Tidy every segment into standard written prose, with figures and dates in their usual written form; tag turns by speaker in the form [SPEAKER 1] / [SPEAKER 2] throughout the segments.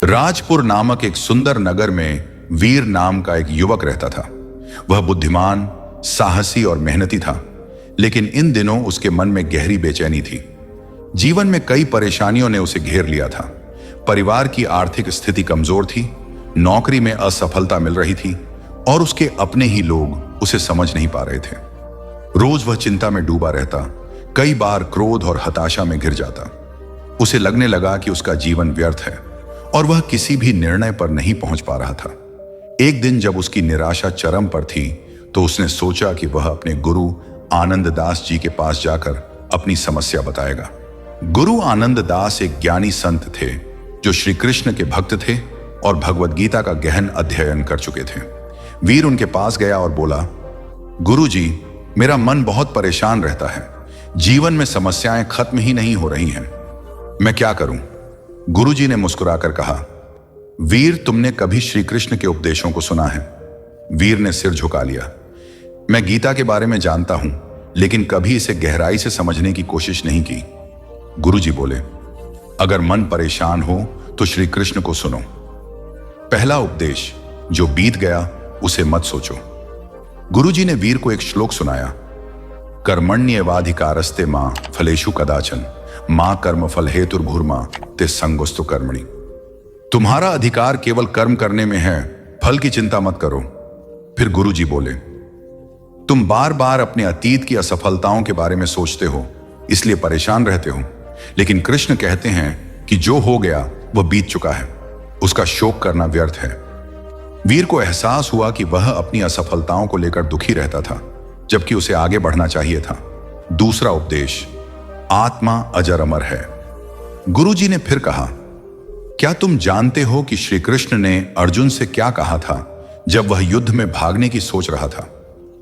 [SPEAKER 1] राजपुर नामक एक सुंदर नगर में वीर नाम का एक युवक रहता था। वह बुद्धिमान, साहसी और मेहनती था, लेकिन इन दिनों उसके मन में गहरी बेचैनी थी। जीवन में कई परेशानियों ने उसे घेर लिया था। परिवार की आर्थिक स्थिति कमजोर थी, नौकरी में असफलता मिल रही थी और उसके अपने ही लोग उसे समझ नहीं पा रहे थे। रोज वह चिंता में डूबा रहता, कई बार क्रोध और हताशा में घिर जाता। उसे लगने लगा कि उसका जीवन व्यर्थ है और वह किसी भी निर्णय पर नहीं पहुंच पा रहा था। एक दिन जब उसकी निराशा चरम पर थी, तो उसने सोचा कि वह अपने गुरु आनंद दास जी के पास जाकर अपनी समस्या बताएगा। गुरु आनंद दास एक ज्ञानी संत थे जो श्री कृष्ण के भक्त थे और भगवद गीता का गहन अध्ययन कर चुके थे। वीर उनके पास गया और बोला, गुरु जी, मेरा मन बहुत परेशान रहता है। जीवन में समस्याएं खत्म ही नहीं हो रही हैं। मैं क्या करूं? गुरुजी ने मुस्कुराकर कहा, वीर, तुमने कभी श्री कृष्ण के उपदेशों को सुना है? वीर ने सिर झुका लिया। मैं गीता के बारे में जानता हूं, लेकिन कभी इसे गहराई से समझने की कोशिश नहीं की। गुरुजी बोले, अगर मन परेशान हो तो श्री कृष्ण को सुनो। पहला उपदेश, जो बीत गया उसे मत सोचो। गुरुजी ने वीर को एक श्लोक सुनाया, कर्मण्येवाधिकारस्ते मां फलेषु कदाचन मां कर्म फल हेतुर्भुर्मा ते संगोस्तु कर्मणि। तुम्हारा अधिकार केवल कर्म करने में है, फल की चिंता मत करो। फिर गुरुजी बोले, तुम बार बार अपने अतीत की असफलताओं के बारे में सोचते हो, इसलिए परेशान रहते हो। लेकिन कृष्ण कहते हैं कि जो हो गया वह बीत चुका है, उसका शोक करना व्यर्थ है। वीर को एहसास हुआ कि वह अपनी असफलताओं को लेकर दुखी रहता था, जबकि उसे आगे बढ़ना चाहिए था। दूसरा उपदेश, आत्मा अजर अमर है। गुरुजी ने फिर कहा, क्या तुम जानते हो कि श्री कृष्ण ने अर्जुन से क्या कहा था जब वह युद्ध में भागने की सोच रहा था?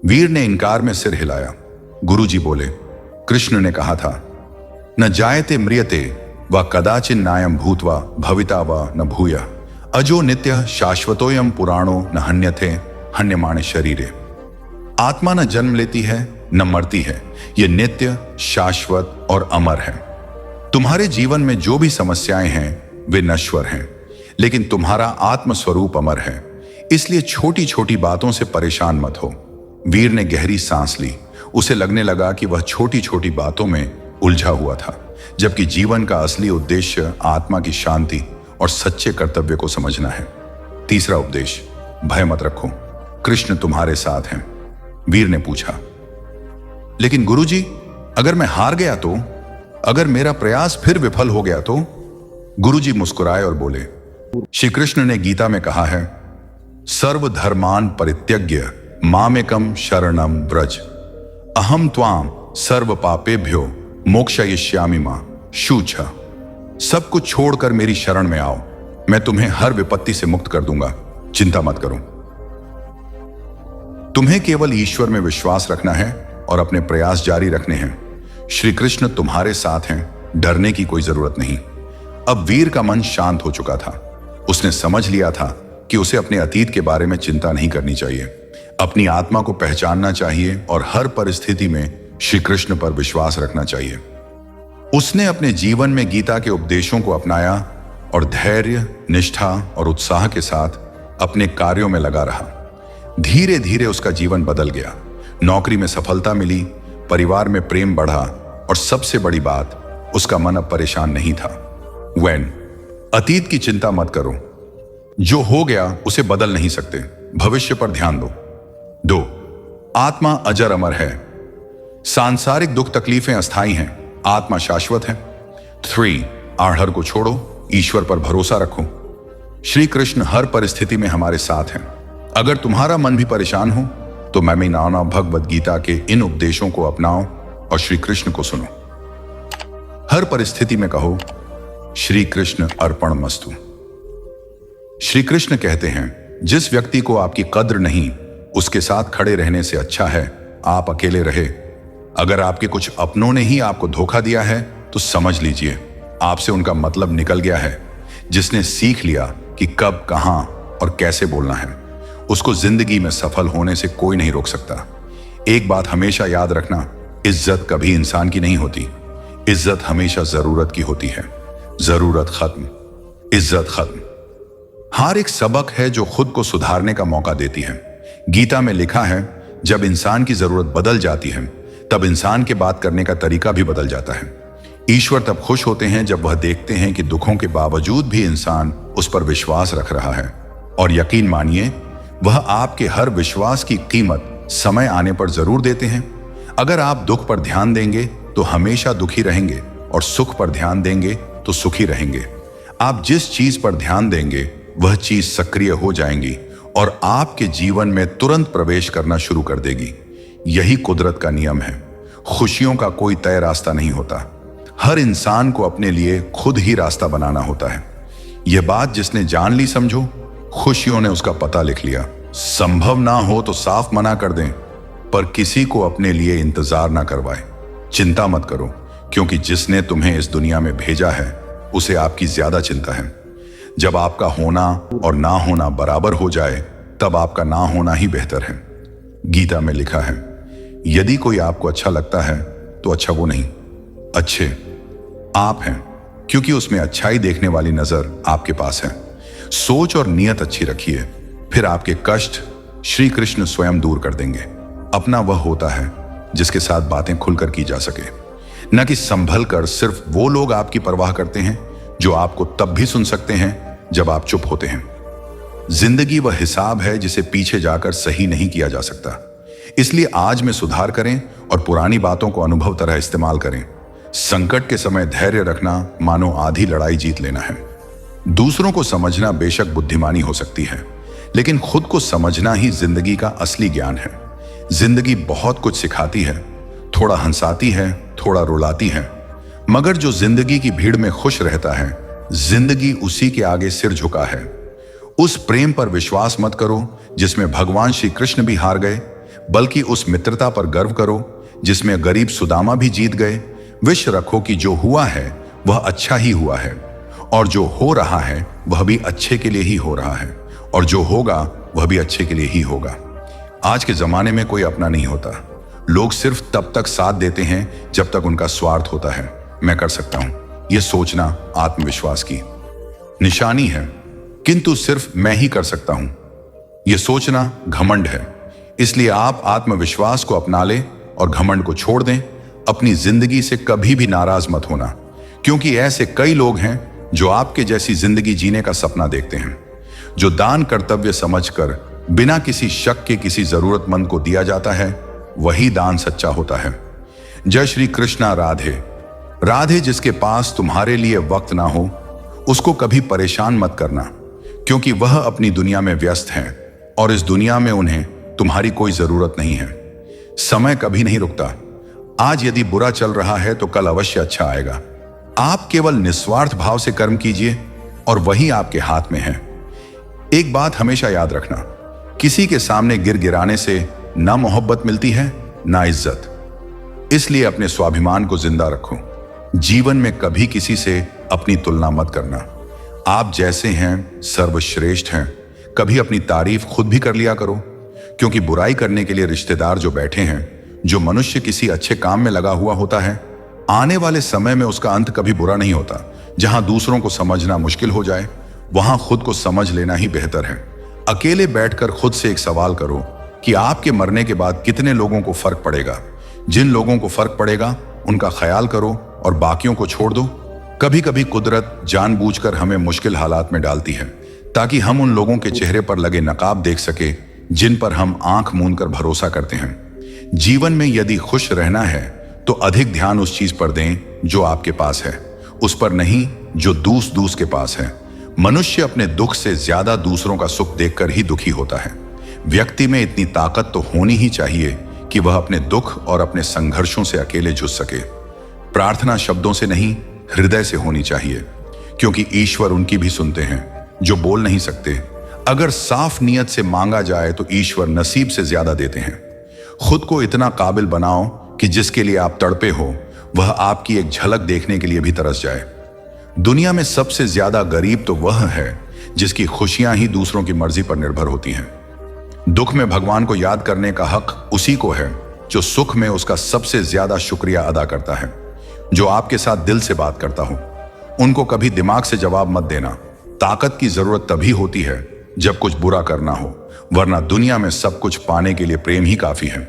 [SPEAKER 1] वीर ने इनकार में सिर हिलाया। गुरुजी बोले, कृष्ण ने कहा था, न जायते म्रियते व कदाचिन नायम भूतवा भविता व न भूय अजो नित्य शाश्वतोयम पुराणो न हन्यथे हन्यमाने शरीरे। आत्मा न जन्म लेती है न मरती है, ये नित्य, शाश्वत और अमर है। तुम्हारे जीवन में जो भी समस्याएं हैं वे नश्वर हैं, लेकिन तुम्हारा आत्म स्वरूप अमर है। इसलिए छोटी छोटी बातों से परेशान मत हो। वीर ने गहरी सांस ली। उसे लगने लगा कि वह छोटी छोटी बातों में उलझा हुआ था, जबकि जीवन का असली उद्देश्य आत्मा की शांति और सच्चे कर्तव्य को समझना है। तीसरा उपदेश, भय मत रखो, कृष्ण तुम्हारे साथ हैं। वीर ने पूछा, लेकिन गुरुजी, अगर मैं हार गया तो? अगर मेरा प्रयास फिर विफल हो गया तो? गुरुजी मुस्कुराए और बोले, श्री कृष्ण ने गीता में कहा है, सर्वधर्मान परित्यज्य मामेकम शरणम व्रज अहम त्वाम सर्व पापेभ्यो मोक्षयिष्यामि मां शुचा। सब कुछ छोड़कर मेरी शरण में आओ, मैं तुम्हें हर विपत्ति से मुक्त कर दूंगा। चिंता मत करो। तुम्हें केवल ईश्वर में विश्वास रखना है और अपने प्रयास जारी रखने हैं। श्री कृष्ण तुम्हारे साथ हैं, डरने की कोई जरूरत नहीं। अब वीर का मन शांत हो चुका था। उसने समझ लिया था कि उसे अपने अतीत के बारे में चिंता नहीं करनी चाहिए। अपनी आत्मा को पहचानना चाहिए और हर परिस्थिति में श्री कृष्ण पर विश्वास रखना चाहिए। उसने अपने जीवन में गीता के उपदेशों को अपनाया और धैर्य, निष्ठा और उत्साह के साथ अपने कार्यों में लगा रहा। धीरे धीरे उसका जीवन बदल गया। नौकरी में सफलता मिली, परिवार में प्रेम बढ़ा और सबसे बड़ी बात, उसका मन अब परेशान नहीं था। अतीत की चिंता मत करो, जो हो गया उसे बदल नहीं सकते, भविष्य पर ध्यान दो। 2. आत्मा अजर अमर है। सांसारिक दुख तकलीफें अस्थायी हैं, आत्मा शाश्वत है। 3. आढ़र को छोड़ो, ईश्वर पर भरोसा रखो। श्री कृष्ण हर परिस्थिति में हमारे साथ हैं। अगर तुम्हारा मन भी परेशान हो तो मैं नाना भगवद गीता के इन उपदेशों को अपनाओ और श्री कृष्ण को सुनो। हर परिस्थिति में कहो, श्री कृष्ण अर्पणमस्तु। श्री कृष्ण कहते हैं, जिस व्यक्ति को आपकी कद्र नहीं, उसके साथ खड़े रहने से अच्छा है आप अकेले रहे। अगर आपके कुछ अपनों ने ही आपको धोखा दिया है तो समझ लीजिए आपसे उनका मतलब निकल गया है। जिसने सीख लिया कि कब, कहां और कैसे बोलना है, उसको जिंदगी में सफल होने से कोई नहीं रोक सकता। एक बात हमेशा याद रखना, इज्जत कभी इंसान की नहीं होती, इज्जत हमेशा जरूरत की होती है। जरूरत खत्म, इज्जत खत्म। हार एक सबक है जो खुद को सुधारने का मौका देती है। गीता में लिखा है, जब इंसान की जरूरत बदल जाती है तब इंसान के बात करने का तरीका भी बदल जाता है। ईश्वर तब खुश होते हैं जब वह देखते हैं कि दुखों के बावजूद भी इंसान उस पर विश्वास रख रहा है। और यकीन मानिए, वह आपके हर विश्वास की कीमत समय आने पर जरूर देते हैं। अगर आप दुख पर ध्यान देंगे तो हमेशा दुखी रहेंगे और सुख पर ध्यान देंगे तो सुखी रहेंगे। आप जिस चीज पर ध्यान देंगे वह चीज सक्रिय हो जाएंगी और आपके जीवन में तुरंत प्रवेश करना शुरू कर देगी। यही कुदरत का नियम है। खुशियों का कोई तय रास्ता नहीं होता। हर इंसान को अपने लिए खुद ही रास्ता बनाना होता है। यह बात जिसने जान ली, समझो खुशियों ने उसका पता लिख लिया। संभव ना हो तो साफ मना कर दें, पर किसी को अपने लिए इंतजार ना करवाए। चिंता मत करो, क्योंकि जिसने तुम्हें इस दुनिया में भेजा है उसे आपकी ज्यादा चिंता है। जब आपका होना और ना होना बराबर हो जाए तब आपका ना होना ही बेहतर है। गीता में लिखा है, यदि कोई आपको अच्छा लगता है तो अच्छा वो नहीं, अच्छे आप हैं, क्योंकि उसमें अच्छाई देखने वाली नजर आपके पास है। सोच और नियत अच्छी रखिए, फिर आपके कष्ट श्री कृष्ण स्वयं दूर कर देंगे। अपना वह होता है जिसके साथ बातें खुलकर की जा सके, न कि संभल कर। सिर्फ वो लोग आपकी परवाह करते हैं जो आपको तब भी सुन सकते हैं जब आप चुप होते हैं। जिंदगी वह हिसाब है जिसे पीछे जाकर सही नहीं किया जा सकता। इसलिए आज में सुधार करें और पुरानी बातों को अनुभव तरह इस्तेमाल करें। संकट के समय धैर्य रखना मानो आधी लड़ाई जीत लेना है। दूसरों को समझना बेशक बुद्धिमानी हो सकती है, लेकिन खुद को समझना ही जिंदगी का असली ज्ञान है। जिंदगी बहुत कुछ सिखाती है, थोड़ा हंसाती है, थोड़ा रुलाती है, मगर जो जिंदगी की भीड़ में खुश रहता है, जिंदगी उसी के आगे सिर झुका है। उस प्रेम पर विश्वास मत करो जिसमें भगवान श्री कृष्ण भी हार गए, बल्कि उस मित्रता पर गर्व करो जिसमें गरीब सुदामा भी जीत गए। विश रखो कि जो हुआ है वह अच्छा ही हुआ है, और जो हो रहा है वह भी अच्छे के लिए ही हो रहा है, और जो होगा वह भी अच्छे के लिए ही होगा। आज के जमाने में कोई अपना नहीं होता। लोग सिर्फ तब तक साथ देते हैं जब तक उनका स्वार्थ होता है। मैं कर सकता हूं, यह सोचना आत्मविश्वास की निशानी है, किंतु सिर्फ मैं ही कर सकता हूं, यह सोचना घमंड है। इसलिए आप आत्मविश्वास को अपना लें और घमंड को छोड़ दें। अपनी जिंदगी से कभी भी नाराज मत होना, क्योंकि ऐसे कई लोग हैं जो आपके जैसी जिंदगी जीने का सपना देखते हैं। जो दान कर्तव्य समझकर बिना किसी शक के किसी जरूरतमंद को दिया जाता है, वही दान सच्चा होता है। जय श्री कृष्णा। राधे राधे। जिसके पास तुम्हारे लिए वक्त ना हो उसको कभी परेशान मत करना, क्योंकि वह अपनी दुनिया में व्यस्त हैं और इस दुनिया में उन्हें तुम्हारी कोई जरूरत नहीं है। समय कभी नहीं रुकता। आज यदि बुरा चल रहा है तो कल अवश्य अच्छा आएगा। आप केवल निस्वार्थ भाव से कर्म कीजिए और वही आपके हाथ में है। एक बात हमेशा याद रखना, किसी के सामने गिड़गिड़ाने से ना मोहब्बत मिलती है ना इज्जत। इसलिए अपने स्वाभिमान को जिंदा रखो। जीवन में कभी किसी से अपनी तुलना मत करना। आप जैसे हैं सर्वश्रेष्ठ हैं। कभी अपनी तारीफ खुद भी कर लिया करो, क्योंकि बुराई करने के लिए रिश्तेदार जो बैठे हैं, जो मनुष्य किसी अच्छे काम में लगा हुआ होता है, आने वाले समय में उसका अंत कभी बुरा नहीं होता। जहां दूसरों को समझना मुश्किल हो जाए, वहां खुद को समझ लेना ही बेहतर है। अकेले बैठकर खुद से एक सवाल करो कि आपके मरने के बाद कितने लोगों को फर्क पड़ेगा। जिन लोगों को फर्क पड़ेगा उनका ख्याल करो और बाकियों को छोड़ दो। कभी कभी कुदरत जानबूझकर हमें मुश्किल हालात में डालती है, ताकि हम उन लोगों के चेहरे पर लगे नकाब देख सके जिन पर हम आंख मूंद कर भरोसा करते हैं। जीवन में यदि खुश रहना है तो अधिक ध्यान उस चीज पर दें जो आपके पास है, उस पर नहीं जो दूस के पास है। मनुष्य अपने दुख से ज्यादा दूसरों का सुख देखकर ही दुखी होता है। व्यक्ति में इतनी ताकत तो होनी ही चाहिए कि वह अपने दुख और अपने संघर्षों से अकेले जूझ सके। प्रार्थना शब्दों से नहीं, हृदय से होनी चाहिए, क्योंकि ईश्वर उनकी भी सुनते हैं जो बोल नहीं सकते। अगर साफ नियत से मांगा जाए तो ईश्वर नसीब से ज्यादा देते हैं। खुद को इतना काबिल बनाओ कि जिसके लिए आप तड़पे हो वह आपकी एक झलक देखने के लिए भी तरस जाए। दुनिया में सबसे ज्यादा गरीब तो वह है जिसकी खुशियां ही दूसरों की मर्जी पर निर्भर होती हैं। दुख में भगवान को याद करने का हक उसी को है जो सुख में उसका सबसे ज्यादा शुक्रिया अदा करता है। जो आपके साथ दिल से बात करता हो उनको कभी दिमाग से जवाब मत देना, ताकत की जरूरत तभी होती है जब कुछ बुरा करना हो, वरना दुनिया में सब कुछ पाने के लिए प्रेम ही काफी है।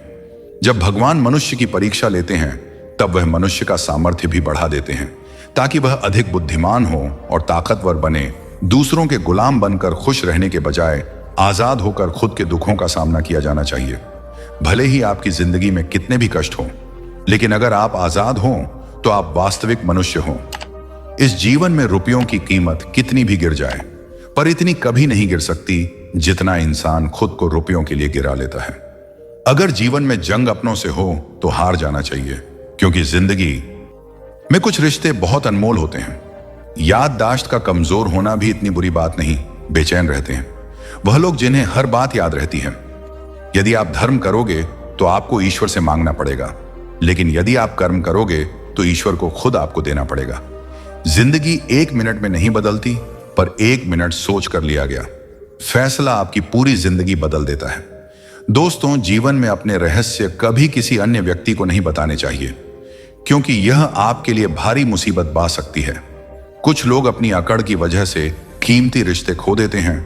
[SPEAKER 1] जब भगवान मनुष्य की परीक्षा लेते हैं तब वह मनुष्य का सामर्थ्य भी बढ़ा देते हैं ताकि वह अधिक बुद्धिमान हो और ताकतवर बने। दूसरों के गुलाम बनकर खुश रहने के बजाय आजाद होकर खुद के दुखों का सामना किया जाना चाहिए। भले ही आपकी जिंदगी में कितने भी कष्ट हो, लेकिन अगर आप आजाद हो तो आप वास्तविक मनुष्य हो। इस जीवन में रुपयों की कीमत कितनी भी गिर जाए, पर इतनी कभी नहीं गिर सकती जितना इंसान खुद को रुपयों के लिए गिरा लेता है। अगर जीवन में जंग अपनों से हो तो हार जाना चाहिए, क्योंकि जिंदगी में कुछ रिश्ते बहुत अनमोल होते हैं। याददाश्त का कमजोर होना भी इतनी बुरी बात नहीं। बेचैन रहते हैं वह लोग जिन्हें हर बात याद रहती है। यदि आप धर्म करोगे तो आपको ईश्वर से मांगना पड़ेगा, लेकिन यदि आप कर्म करोगे तो ईश्वर को खुद आपको देना पड़ेगा। जिंदगी 1 मिनट में नहीं बदलती, पर 1 मिनट सोच कर लिया गया फैसला आपकी पूरी जिंदगी बदल देता है। दोस्तों, जीवन में अपने रहस्य कभी किसी अन्य व्यक्ति को नहीं बताने चाहिए, क्योंकि यह आपके लिए भारी मुसीबत बा सकती है। कुछ लोग अपनी अकड़ की वजह से कीमती रिश्ते खो देते हैं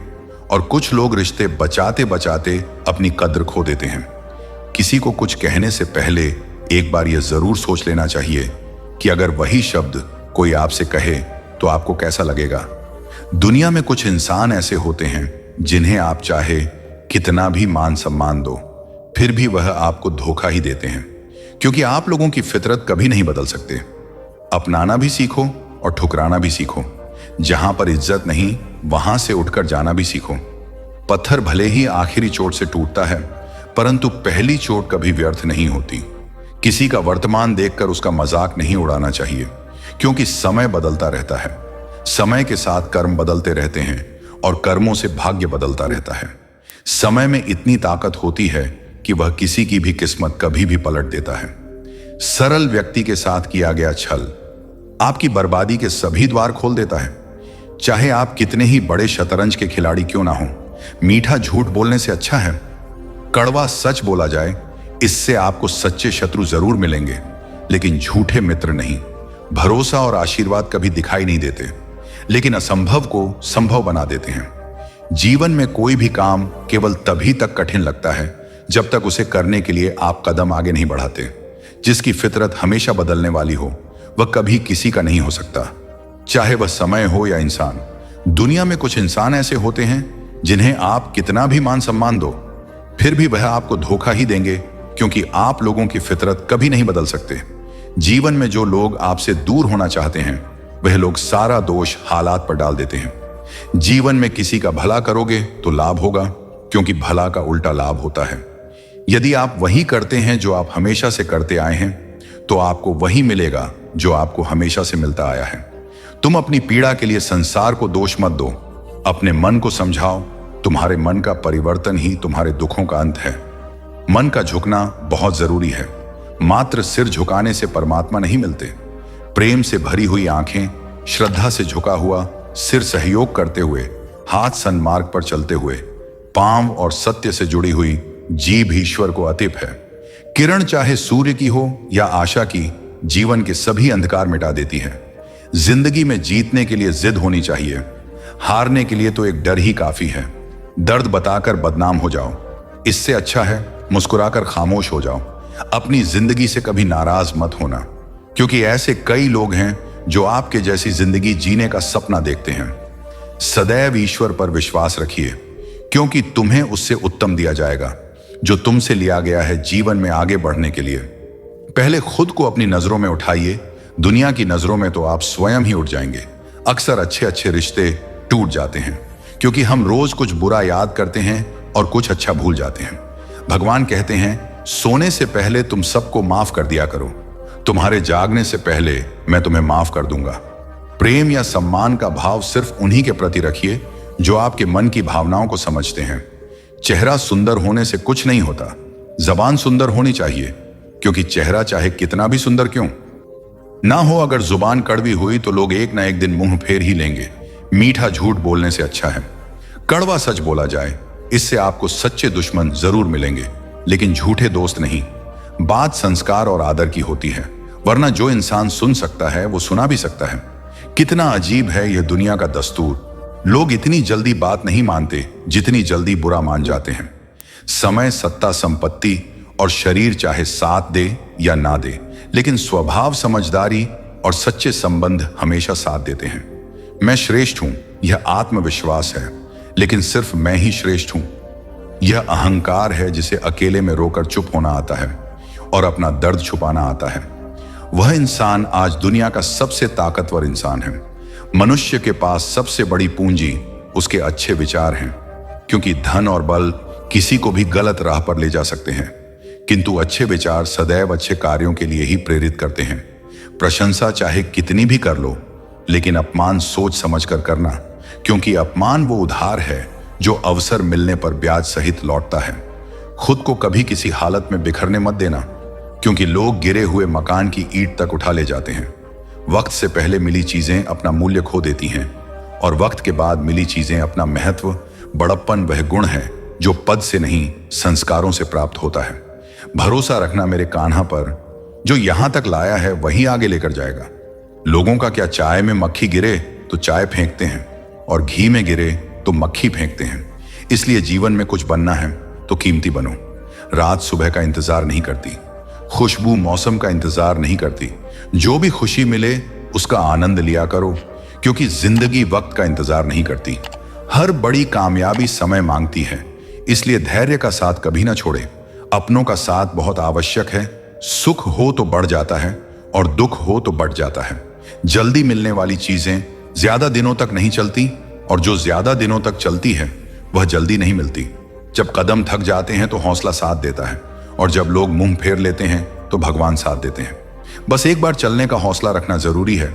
[SPEAKER 1] और कुछ लोग रिश्ते बचाते बचाते अपनी कद्र खो देते हैं। किसी को कुछ कहने से पहले एक बार यह जरूर सोच लेना चाहिए कि अगर वही शब्द कोई आपसे कहे तो आपको कैसा लगेगा। दुनिया में कुछ इंसान ऐसे होते हैं जिन्हें आप चाहे कितना भी मान सम्मान दो, फिर भी वह आपको धोखा ही देते हैं, क्योंकि आप लोगों की फितरत कभी नहीं बदल सकते। अपनाना भी सीखो और ठुकराना भी सीखो। जहां पर इज्जत नहीं, वहां से उठकर जाना भी सीखो। पत्थर भले ही आखिरी चोट से टूटता है, परंतु पहली चोट कभी व्यर्थ नहीं होती। किसी का वर्तमान देखकर उसका मजाक नहीं उड़ाना चाहिए, क्योंकि समय बदलता रहता है। समय के साथ कर्म बदलते रहते हैं और कर्मों से भाग्य बदलता रहता है। समय में इतनी ताकत होती है कि वह किसी की भी किस्मत कभी भी पलट देता है। सरल व्यक्ति के साथ किया गया छल आपकी बर्बादी के सभी द्वार खोल देता है। चाहे आप कितने ही बड़े शतरंज के खिलाड़ी क्यों ना हो, मीठा झूठ बोलने से अच्छा है कड़वा सच बोला जाए। इससे आपको सच्चे शत्रु जरूर मिलेंगे, लेकिन झूठे मित्र नहीं। भरोसा और आशीर्वाद कभी दिखाई नहीं देते, लेकिन असंभव को संभव बना देते हैं। जीवन में कोई भी काम केवल तभी तक कठिन लगता है जब तक उसे करने के लिए आप कदम आगे नहीं बढ़ाते। जिसकी फितरत हमेशा बदलने वाली हो, वह कभी किसी का नहीं हो सकता, चाहे वह समय हो या इंसान। दुनिया में कुछ इंसान ऐसे होते हैं जिन्हें आप कितना भी मान सम्मान दो, फिर भी वह आपको धोखा ही देंगे, क्योंकि आप लोगों की फितरत कभी नहीं बदल सकते। जीवन में जो लोग आपसे दूर होना चाहते हैं, वह लोग सारा दोष हालात पर डाल देते हैं। जीवन में किसी का भला करोगे तो लाभ होगा, क्योंकि भला का उल्टा लाभ होता है। यदि आप वही करते हैं जो आप हमेशा से करते आए हैं, तो आपको वही मिलेगा जो आपको हमेशा से मिलता आया है। तुम अपनी पीड़ा के लिए संसार को दोष मत दो, अपने मन को समझाओ। तुम्हारे मन का परिवर्तन ही तुम्हारे दुखों का अंत है। मन का झुकना बहुत जरूरी है। मात्र सिर झुकाने से परमात्मा नहीं मिलते। प्रेम से भरी हुई आंखें, श्रद्धा से झुका हुआ सिर, सहयोग करते हुए हाथ सन्मार्ग पर चलते हुए पांव और सत्य से जुड़ी हुई जीभ ईश्वर को अतीप है। किरण चाहे सूर्य की हो या आशा की, जीवन के सभी अंधकार मिटा देती है। जिंदगी में जीतने के लिए जिद होनी चाहिए, हारने के लिए तो एक डर ही काफी है। दर्द बताकर बदनाम हो जाओ, इससे अच्छा है मुस्कुराकर खामोश हो जाओ। अपनी जिंदगी से कभी नाराज मत होना, क्योंकि ऐसे कई लोग हैं जो आपके जैसी जिंदगी जीने का सपना देखते हैं। सदैव ईश्वर पर विश्वास रखिए, क्योंकि तुम्हें उससे उत्तम दिया जाएगा जो तुमसे लिया गया है जीवन में आगे बढ़ने के लिए। पहले खुद को अपनी नजरों में उठाइए, दुनिया की नजरों में तो आप स्वयं ही उठ जाएंगे। अक्सर अच्छे अच्छे रिश्ते टूट जाते हैं, क्योंकि हम रोज कुछ बुरा याद करते हैं और कुछ अच्छा भूल जाते हैं। भगवान कहते हैं, सोने से पहले तुम सबको माफ कर दिया करो, तुम्हारे जागने से पहले मैं तुम्हें माफ कर दूंगा। प्रेम या सम्मान का भाव सिर्फ उन्हीं के प्रति रखिए जो आपके मन की भावनाओं को समझते हैं। चेहरा सुंदर होने से कुछ नहीं होता, जबान सुंदर होनी चाहिए, क्योंकि चेहरा चाहे कितना भी सुंदर क्यों ना हो, अगर जुबान कड़वी हुई तो लोग एक ना एक दिन मुंह फेर ही लेंगे। मीठा झूठ बोलने से अच्छा है कड़वा सच बोला जाए। इससे आपको सच्चे दुश्मन जरूर मिलेंगे, लेकिन झूठे दोस्त नहीं। बात संस्कार और आदर की होती है, वरना जो इंसान सुन सकता है वो सुना भी सकता है। कितना अजीब है यह दुनिया का दस्तूर। लोग इतनी जल्दी बात नहीं मानते जितनी जल्दी बुरा मान जाते हैं। समय, सत्ता, संपत्ति और शरीर चाहे साथ दे या ना दे, लेकिन स्वभाव, समझदारी और सच्चे संबंध हमेशा साथ देते हैं। मैं श्रेष्ठ हूं, यह आत्मविश्वास है, लेकिन सिर्फ मैं ही श्रेष्ठ हूं। यह अहंकार है जिसे अकेले में रोकर चुप होना आता है और अपना दर्द छुपाना आता है। वह इंसान आज दुनिया का सबसे ताकतवर इंसान है। मनुष्य के पास सबसे बड़ी पूंजी उसके अच्छे विचार हैं, क्योंकि धन और बल किसी को भी गलत राह पर ले जा सकते हैं, किंतु अच्छे विचार सदैव अच्छे कार्यों के लिए ही प्रेरित करते हैं। प्रशंसा चाहे कितनी भी कर लो, लेकिन अपमान सोच समझकर करना, क्योंकि अपमान वो उधार है जो अवसर मिलने पर ब्याज सहित लौटता है। खुद को कभी किसी हालत में बिखरने मत देना, क्योंकि लोग गिरे हुए मकान की ईंट तक उठा ले जाते हैं। वक्त से पहले मिली चीजें अपना मूल्य खो देती हैं, और वक्त के बाद मिली चीजें अपना महत्व, बड़प्पन वह गुण है जो पद से नहीं संस्कारों से प्राप्त होता है। भरोसा रखना मेरे कान्हा पर, जो यहां तक लाया है वही आगे लेकर जाएगा। लोगों का क्या, चाय में मक्खी गिरे तो चाय फेंकते हैं, और घी में गिरे तो मक्खी फेंकते हैं। इसलिए जीवन में कुछ बनना है तो कीमती बनो। रात सुबह का इंतजार नहीं करती, खुशबू मौसम का इंतजार नहीं करती। जो भी खुशी मिले उसका आनंद लिया करो, क्योंकि जिंदगी वक्त का इंतजार नहीं करती। हर बड़ी कामयाबी समय मांगती है, इसलिए धैर्य का साथ कभी ना छोड़े। अपनों का साथ बहुत आवश्यक है। सुख हो तो बढ़ जाता है और दुख हो तो बढ़ जाता है। जल्दी मिलने वाली चीजें ज्यादा दिनों तक नहीं चलती, और जो ज्यादा दिनों तक चलती है वह जल्दी नहीं मिलती। जब कदम थक जाते हैं तो हौसला साथ देता है, और जब लोग मुंह फेर लेते हैं तो भगवान साथ देते हैं। बस एक बार चलने का हौसला रखना जरूरी है,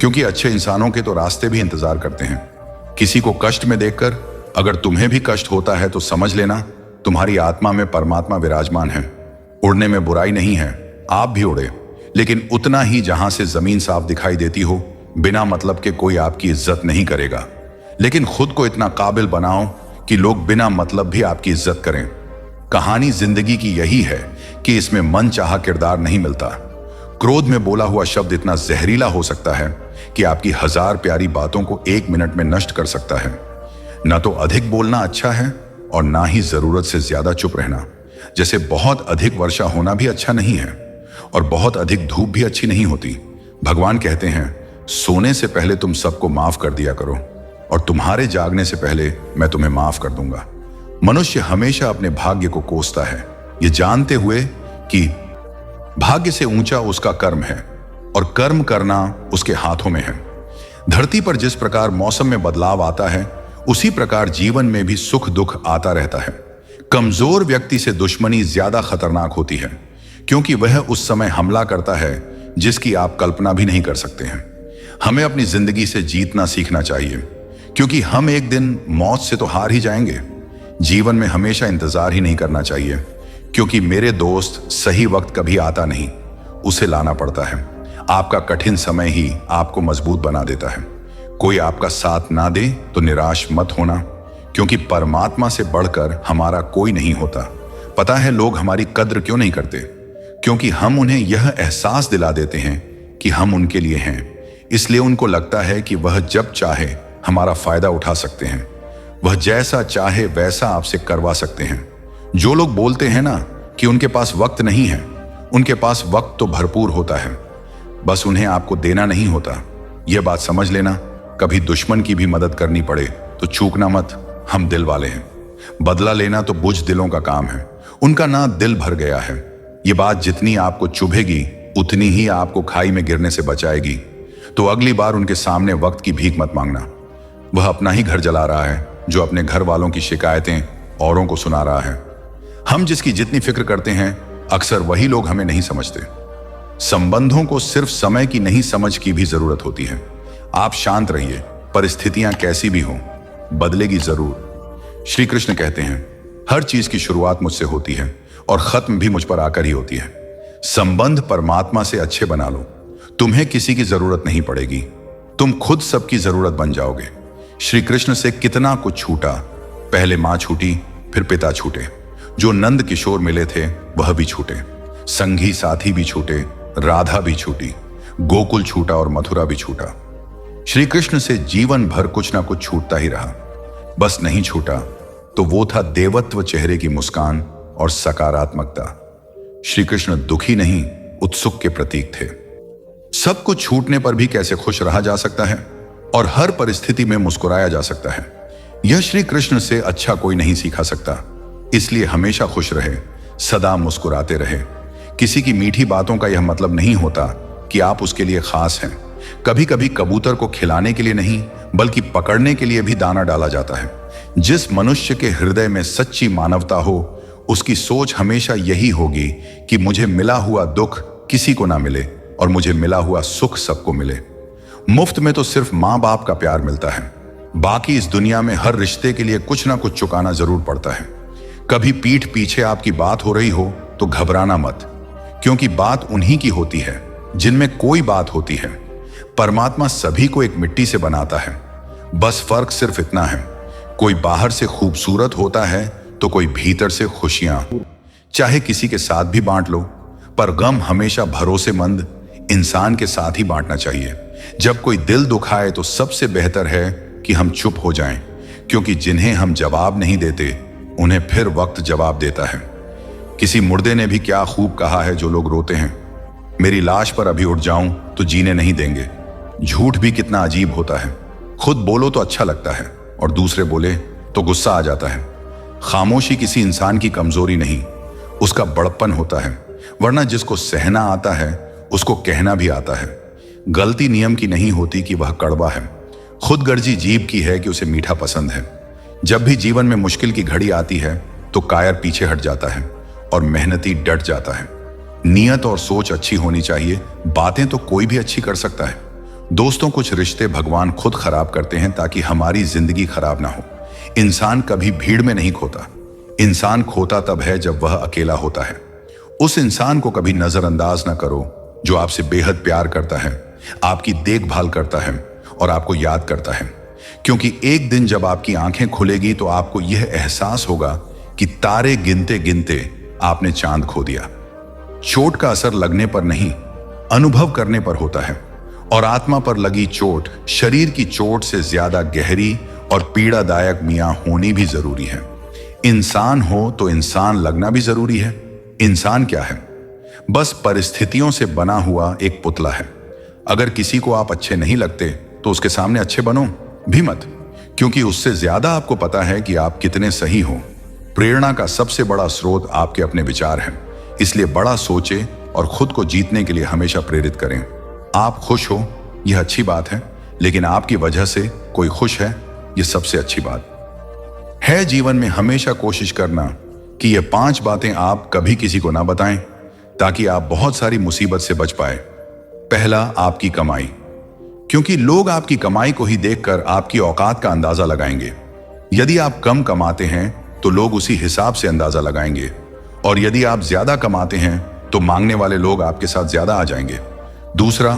[SPEAKER 1] क्योंकि अच्छे इंसानों के तो रास्ते भी इंतजार करते हैं। किसी को कष्ट में देखकर अगर तुम्हें भी कष्ट होता है तो समझ लेना तुम्हारी आत्मा में परमात्मा विराजमान है। उड़ने में बुराई नहीं है, आप भी उड़े, लेकिन उतना ही जहां से जमीन साफ दिखाई देती हो। बिना मतलब के कोई आपकी इज्जत नहीं करेगा, लेकिन खुद को इतना काबिल बनाओ कि लोग बिना मतलब भी आपकी इज्जत करें। कहानी जिंदगी की यही है कि इसमें मन चाहा किरदार नहीं मिलता। क्रोध में बोला हुआ शब्द इतना जहरीला हो सकता है कि आपकी 1000 प्यारी बातों को 1 मिनट में नष्ट कर सकता है। ना तो अधिक बोलना अच्छा है, और ना ही जरूरत से ज्यादा चुप रहना। जैसे बहुत अधिक वर्षा होना भी अच्छा नहीं है, और बहुत अधिक धूप भी अच्छी नहीं होती। भगवान कहते हैं, सोने से पहले तुम सबको माफ कर दिया करो, और तुम्हारे जागने से पहले मैं तुम्हें माफ कर दूंगा। मनुष्य हमेशा अपने भाग्य को कोसता है, ये जानते हुए कि भाग्य से ऊंचा उसका कर्म है, और कर्म करना उसके हाथों में है। धरती पर जिस प्रकार मौसम में बदलाव आता है, उसी प्रकार जीवन में भी सुख दुख आता रहता है। कमजोर व्यक्ति से दुश्मनी ज्यादा खतरनाक होती है, क्योंकि वह उस समय हमला करता है जिसकी आप कल्पना भी नहीं कर सकते हैं। हमें अपनी जिंदगी से जीतना सीखना चाहिए, क्योंकि हम एक दिन मौत से तो हार ही जाएंगे। जीवन में हमेशा इंतजार ही नहीं करना चाहिए, क्योंकि मेरे दोस्त सही वक्त कभी आता नहीं, उसे लाना पड़ता है। आपका कठिन समय ही आपको मजबूत बना देता है। कोई आपका साथ ना दे तो निराश मत होना, क्योंकि परमात्मा से बढ़कर हमारा कोई नहीं होता। पता है लोग हमारी कद्र क्यों नहीं करते? क्योंकि हम उन्हें यह एहसास दिला देते हैं कि हम उनके लिए हैं। इसलिए उनको लगता है कि वह जब चाहे हमारा फायदा उठा सकते हैं, वह जैसा चाहे वैसा आपसे करवा सकते हैं। जो लोग बोलते हैं ना कि उनके पास वक्त नहीं है, उनके पास वक्त तो भरपूर होता है, बस उन्हें आपको देना नहीं होता। यह बात समझ लेना। कभी दुश्मन की भी मदद करनी पड़े तो चूकना मत, हम दिल वाले हैं। बदला लेना तो बुझ दिलों का काम है, उनका ना दिल भर गया है। ये बात जितनी आपको चुभेगी उतनी ही आपको खाई में गिरने से बचाएगी। तो अगली बार उनके सामने वक्त की भीख मत मांगना। वह अपना ही घर जला रहा है जो अपने घर वालों की शिकायतें औरों को सुना रहा है। हम जिसकी जितनी फिक्र करते हैं, अक्सर वही लोग हमें नहीं समझते। संबंधों को सिर्फ समय की नहीं, समझ की भी जरूरत होती है। आप शांत रहिए, परिस्थितियां कैसी भी हों, बदलेगी जरूर। श्री कृष्ण कहते हैं, हर चीज की शुरुआत मुझसे होती है और खत्म भी मुझ पर आकर ही होती है। संबंध परमात्मा से अच्छे बना लो, तुम्हें किसी की जरूरत नहीं पड़ेगी, तुम खुद सबकी जरूरत बन जाओगे। श्री कृष्ण से कितना कुछ छूटा, पहले मां छूटी, फिर पिता छूटे, जो नंद किशोर मिले थे वह भी छूटे, संगी साथी भी छूटे, राधा भी छूटी, गोकुल छूटा और मथुरा भी छूटा। श्री कृष्ण से जीवन भर कुछ ना कुछ छूटता ही रहा। बस नहीं छूटा तो वो था देवत्व चेहरे की मुस्कान और सकारात्मकता। श्री कृष्ण दुखी नहीं, उत्सुक के प्रतीक थे। सब कुछ छूटने पर भी कैसे खुश रहा जा सकता है और हर परिस्थिति में मुस्कुराया जा सकता है, यह श्री कृष्ण से अच्छा कोई नहीं सीखा सकता। इसलिए हमेशा खुश रहे, सदा मुस्कुराते रहे। किसी की मीठी बातों का यह मतलब नहीं होता कि आप उसके लिए खास हैं। कभी कभी कबूतर को खिलाने के लिए नहीं बल्कि पकड़ने के लिए भी दाना डाला जाता है। जिस मनुष्य के हृदय में सच्ची मानवता हो उसकी सोच हमेशा यही होगी कि मुझे मिला हुआ दुख किसी को ना मिले और मुझे मिला हुआ सुख सबको मिले। मुफ्त में तो सिर्फ माँ बाप का प्यार मिलता है, बाकी इस दुनिया में हर रिश्ते के लिए कुछ ना कुछ चुकाना जरूर पड़ता है। कभी पीठ पीछे आपकी बात हो रही हो तो घबराना मत, क्योंकि बात उन्हीं की होती है जिनमें कोई बात होती है। परमात्मा सभी को एक मिट्टी से बनाता है, बस फर्क सिर्फ इतना है, कोई बाहर से खूबसूरत होता है तो कोई भीतर से खुशियां। चाहे किसी के साथ भी बांट लो, पर गम हमेशा भरोसेमंद इंसान के साथ ही बांटना चाहिए। जब कोई दिल दुखाए तो सबसे बेहतर है कि हम चुप हो जाएं, क्योंकि जिन्हें हम जवाब नहीं देते उन्हें फिर वक्त जवाब देता है। किसी मुर्दे ने भी क्या खूब कहा है जो लोग रोते हैं, मेरी लाश पर अभी उठ जाऊं तो जीने नहीं देंगे। झूठ भी कितना अजीब होता है, खुद बोलो तो अच्छा लगता है और दूसरे बोले तो गुस्सा आ जाता है। खामोशी किसी इंसान की कमजोरी नहीं, उसका बड़प्पन होता है, वरना जिसको सहना आता है उसको कहना भी आता है। गलती नियम की नहीं होती कि वह कड़वा है, खुदगर्जी जीभ की है कि उसे मीठा पसंद है। जब भी जीवन में मुश्किल की घड़ी आती है तो कायर पीछे हट जाता है और मेहनती डट जाता है। नियत और सोच अच्छी होनी चाहिए, बातें तो कोई भी अच्छी कर सकता है। दोस्तों, कुछ रिश्ते भगवान खुद खराब करते हैं ताकि हमारी जिंदगी खराब ना हो। इंसान कभी भीड़ में नहीं खोता, इंसान खोता तब है जब वह अकेला होता है। उस इंसान को कभी नजरअंदाज ना करो जो आपसे बेहद प्यार करता है, आपकी देखभाल करता है और आपको याद करता है, क्योंकि एक दिन जब आपकी आंखें खुलेगी तो आपको यह एहसास होगा कि तारे गिनते गिनते आपने चांद खो दिया। चोट का असर लगने पर नहीं, अनुभव करने पर होता है, और आत्मा पर लगी चोट शरीर की चोट से ज्यादा गहरी और पीड़ादायक मियां होनी भी जरूरी है। इंसान हो तो इंसान लगना भी जरूरी है। इंसान क्या है? बस परिस्थितियों से बना हुआ एक पुतला है। अगर किसी को आप अच्छे नहीं लगते तो उसके सामने अच्छे बनो भी मत, क्योंकि उससे ज्यादा आपको पता है कि आप कितने सही हो। प्रेरणा का सबसे बड़ा स्रोत आपके अपने विचार हैं, इसलिए बड़ा सोचें और खुद को जीतने के लिए हमेशा प्रेरित करें। आप खुश हो यह अच्छी बात है, लेकिन आपकी वजह से कोई खुश है यह सबसे अच्छी बात है। जीवन में हमेशा कोशिश करना कि ये 5 बातें आप कभी किसी को ना बताएं, ताकि आप बहुत सारी मुसीबत से बच पाए। पहला, आपकी कमाई, क्योंकि लोग आपकी कमाई को ही देखकर आपकी औकात का अंदाजा लगाएंगे। यदि आप कम कमाते हैं तो लोग उसी हिसाब से अंदाजा लगाएंगे, और यदि आप ज्यादा कमाते हैं तो मांगने वाले लोग आपके साथ ज्यादा आ जाएंगे। दूसरा,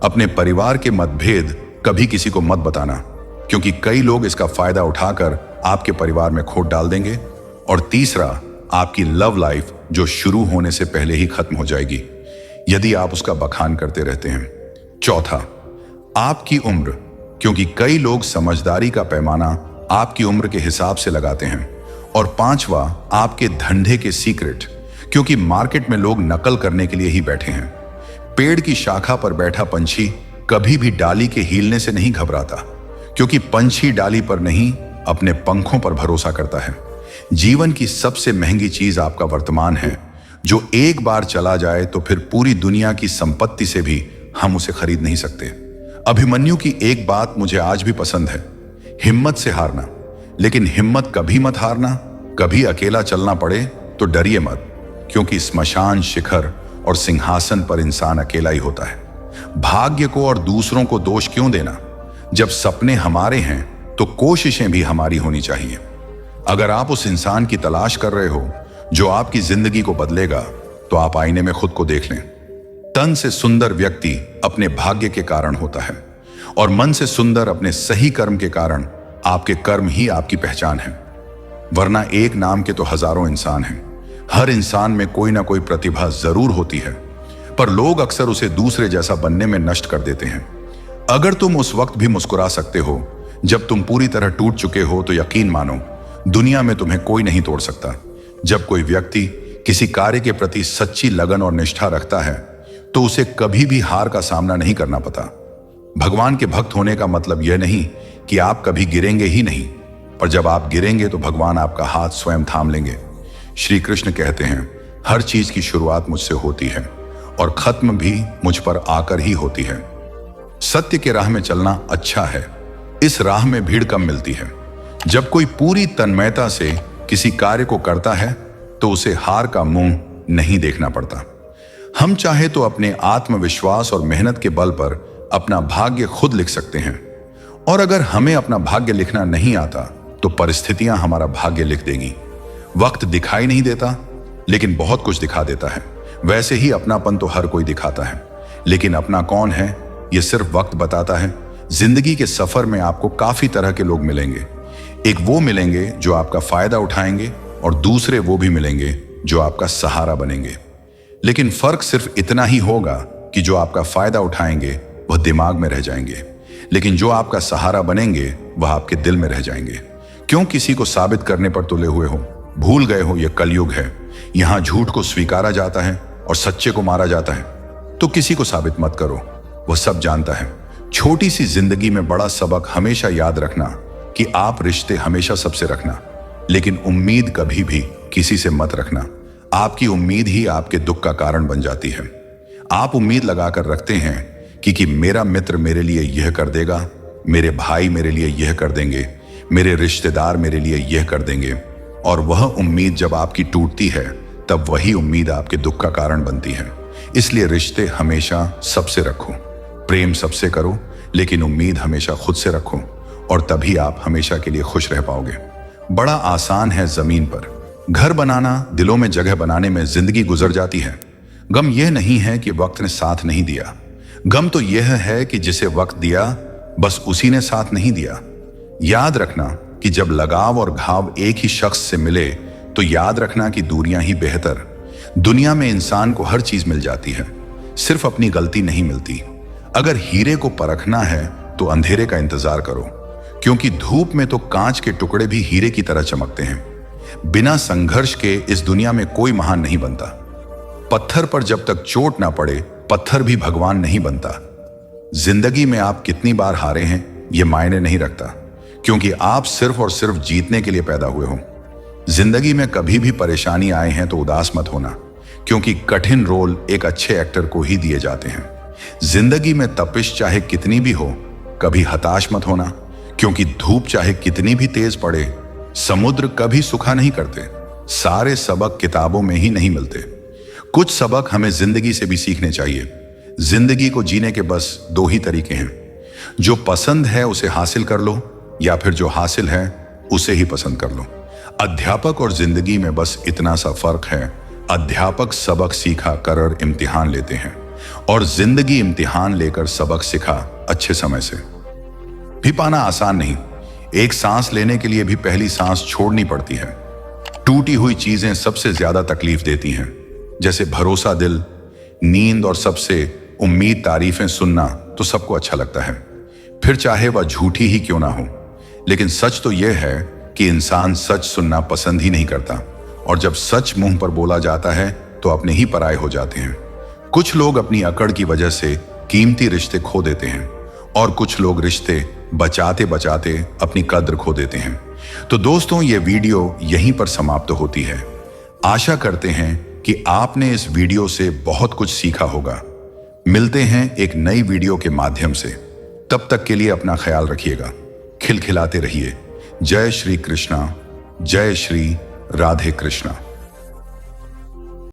[SPEAKER 1] अपने परिवार के मतभेद कभी किसी को मत बताना, क्योंकि कई लोग इसका फायदा उठाकर आपके परिवार में खोट डाल देंगे। और तीसरा, आपकी लव लाइफ जो शुरू होने से पहले ही खत्म हो जाएगी यदि आप उसका बखान करते रहते हैं। चौथा, आपकी उम्र, क्योंकि कई लोग समझदारी का पैमाना आपकी उम्र के हिसाब से लगाते हैं। और पांचवा, आपके धंधे के सीक्रेट, क्योंकि मार्केट में लोग नकल करने के लिए ही बैठे हैं। पेड़ की शाखा पर बैठा पंछी कभी भी डाली के हिलने से नहीं घबराता, क्योंकि पंछी डाली पर नहीं अपने पंखों पर भरोसा करता है। जीवन की सबसे महंगी चीज आपका वर्तमान है, जो एक बार चला जाए तो फिर पूरी दुनिया की संपत्ति से भी हम उसे खरीद नहीं सकते। अभिमन्यु की एक बात मुझे आज भी पसंद है, हिम्मत से हारना, लेकिन हिम्मत कभी मत हारना। कभी अकेला चलना पड़े तो डरिए मत, क्योंकि स्मशान, शिखर और सिंहासन पर इंसान अकेला ही होता है। भाग्य को और दूसरों को दोष क्यों देना? जब सपने हमारे हैं तो कोशिशें भी हमारी होनी चाहिए। अगर आप उस इंसान की तलाश कर रहे हो जो आपकी जिंदगी को बदलेगा, तो आप आईने में खुद को देख लें। तन से सुंदर व्यक्ति अपने भाग्य के कारण होता है, और मन से सुंदर अपने सही कर्म के कारण। आपके कर्म ही आपकी पहचान है, वरना एक नाम के तो हजारों इंसान हैं। हर इंसान में कोई ना कोई प्रतिभा जरूर होती है, पर लोग अक्सर उसे दूसरे जैसा बनने में नष्ट कर देते हैं। अगर तुम उस वक्त भी मुस्कुरा सकते हो जब तुम पूरी तरह टूट चुके हो, तो यकीन मानो दुनिया में तुम्हें कोई नहीं तोड़ सकता। जब कोई व्यक्ति किसी कार्य के प्रति सच्ची लगन और निष्ठा रखता है तो उसे कभी भी हार का सामना नहीं करना पड़ता। भगवान के भक्त होने का मतलब यह नहीं कि आप कभी गिरेंगे ही नहीं, पर जब आप गिरेंगे तो भगवान आपका हाथ स्वयं थाम लेंगे। श्री कृष्ण कहते हैं, हर चीज की शुरुआत मुझसे होती है और खत्म भी मुझ पर आकर ही होती है। सत्य के राह में चलना अच्छा है, इस राह में भीड़ कम मिलती है। जब कोई पूरी तन्मयता से किसी कार्य को करता है तो उसे हार का मुंह नहीं देखना पड़ता। हम चाहे तो अपने आत्मविश्वास और मेहनत के बल पर अपना भाग्य खुद लिख सकते हैं, और अगर हमें अपना भाग्य लिखना नहीं आता तो परिस्थितियां हमारा भाग्य लिख देंगी। वक्त दिखाई नहीं देता लेकिन बहुत कुछ दिखा देता है। वैसे ही अपनापन तो हर कोई दिखाता है, लेकिन अपना कौन है यह सिर्फ वक्त बताता है। जिंदगी के सफर में आपको काफी तरह के लोग मिलेंगे। एक वो मिलेंगे जो आपका फायदा उठाएंगे और दूसरे वो भी मिलेंगे जो आपका सहारा बनेंगे। लेकिन फर्क सिर्फ इतना ही होगा कि जो आपका फायदा उठाएंगे वह दिमाग में रह जाएंगे, लेकिन जो आपका सहारा बनेंगे वह आपके दिल में रह जाएंगे। क्यों किसी को साबित करने पर तुले हुए हो? भूल गए हो यह कलयुग है। यहां झूठ को स्वीकारा जाता है और सच्चे को मारा जाता है। तो किसी को साबित मत करो, वह सब जानता है। छोटी सी जिंदगी में बड़ा सबक हमेशा याद रखना कि आप रिश्ते हमेशा सबसे रखना, लेकिन उम्मीद कभी भी किसी से मत रखना। आपकी उम्मीद ही आपके दुख का कारण बन जाती है। आप उम्मीद लगाकर रखते हैं कि मेरा मित्र मेरे लिए यह कर देगा, मेरे भाई मेरे लिए यह कर देंगे, मेरे रिश्तेदार मेरे लिए यह कर देंगे, और वह उम्मीद जब आपकी टूटती है तब वही उम्मीद आपके दुख का कारण बनती है। इसलिए रिश्ते हमेशा सबसे रखो, प्रेम सबसे करो, लेकिन उम्मीद हमेशा खुद से रखो, और तभी आप हमेशा के लिए खुश रह पाओगे। बड़ा आसान है जमीन पर घर बनाना, दिलों में जगह बनाने में जिंदगी गुजर जाती है। गम यह नहीं है कि वक्त ने साथ नहीं दिया, गम तो यह है कि जिसे वक्त दिया बस उसी ने साथ नहीं दिया। याद रखना कि जब लगाव और घाव एक ही शख्स से मिले तो याद रखना कि दूरियां ही बेहतर। दुनिया में इंसान को हर चीज मिल जाती है, सिर्फ अपनी गलती नहीं मिलती। अगर हीरे को परखना है तो अंधेरे का इंतजार करो, क्योंकि धूप में तो कांच के टुकड़े भी हीरे की तरह चमकते हैं। बिना संघर्ष के इस दुनिया में कोई महान नहीं बनता। पत्थर पर जब तक चोट ना पड़े पत्थर भी भगवान नहीं बनता। जिंदगी में आप कितनी बार हारे हैं यह मायने नहीं रखता, क्योंकि आप सिर्फ और सिर्फ जीतने के लिए पैदा हुए हो। जिंदगी में कभी भी परेशानी आए हैं तो उदास मत होना, क्योंकि कठिन रोल एक अच्छे एक्टर को ही दिए जाते हैं। जिंदगी में तपिश चाहे कितनी भी हो, कभी हताश मत होना, क्योंकि धूप चाहे कितनी भी तेज पड़े, समुद्र कभी सूखा नहीं करते। सारे सबक किताबों में ही नहीं मिलते। कुछ सबक हमें जिंदगी से भी सीखने चाहिए। जिंदगी को जीने के बस दो ही तरीके हैं, जो पसंद है उसे हासिल कर लो, या फिर जो हासिल है उसे ही पसंद कर लो। अध्यापक और जिंदगी में बस इतना सा फर्क है, अध्यापक सबक सीखा कर इम्तिहान लेते हैं, और जिंदगी इम्तिहान लेकर सबक सिखा अच्छे समय से भी पाना आसान नहीं। एक सांस लेने के लिए भी पहली सांस छोड़नी पड़ती है। टूटी हुई चीजें सबसे ज्यादा तकलीफ देती हैं, जैसे भरोसा दिल, नींद और सबसे उम्मीद। तारीफें सुनना तो सबको अच्छा लगता है, फिर चाहे वह झूठी ही क्यों ना हो। लेकिन सच तो यह है कि इंसान सच सुनना पसंद ही नहीं करता, और जब सच मुंह पर बोला जाता है तो अपने ही पराये हो जाते हैं। कुछ लोग अपनी अकड़ की वजह से कीमती रिश्ते खो देते हैं, और कुछ लोग रिश्ते बचाते बचाते अपनी कद्र खो देते हैं। तो दोस्तों, ये वीडियो यहीं पर समाप्त होती है। आशा करते हैं कि आपने इस वीडियो से बहुत कुछ सीखा होगा। मिलते हैं एक नई वीडियो के माध्यम से। तब तक के लिए अपना ख्याल रखिएगा, खिलखिलाते रहिए। जय श्री कृष्णा, जय श्री राधे कृष्णा।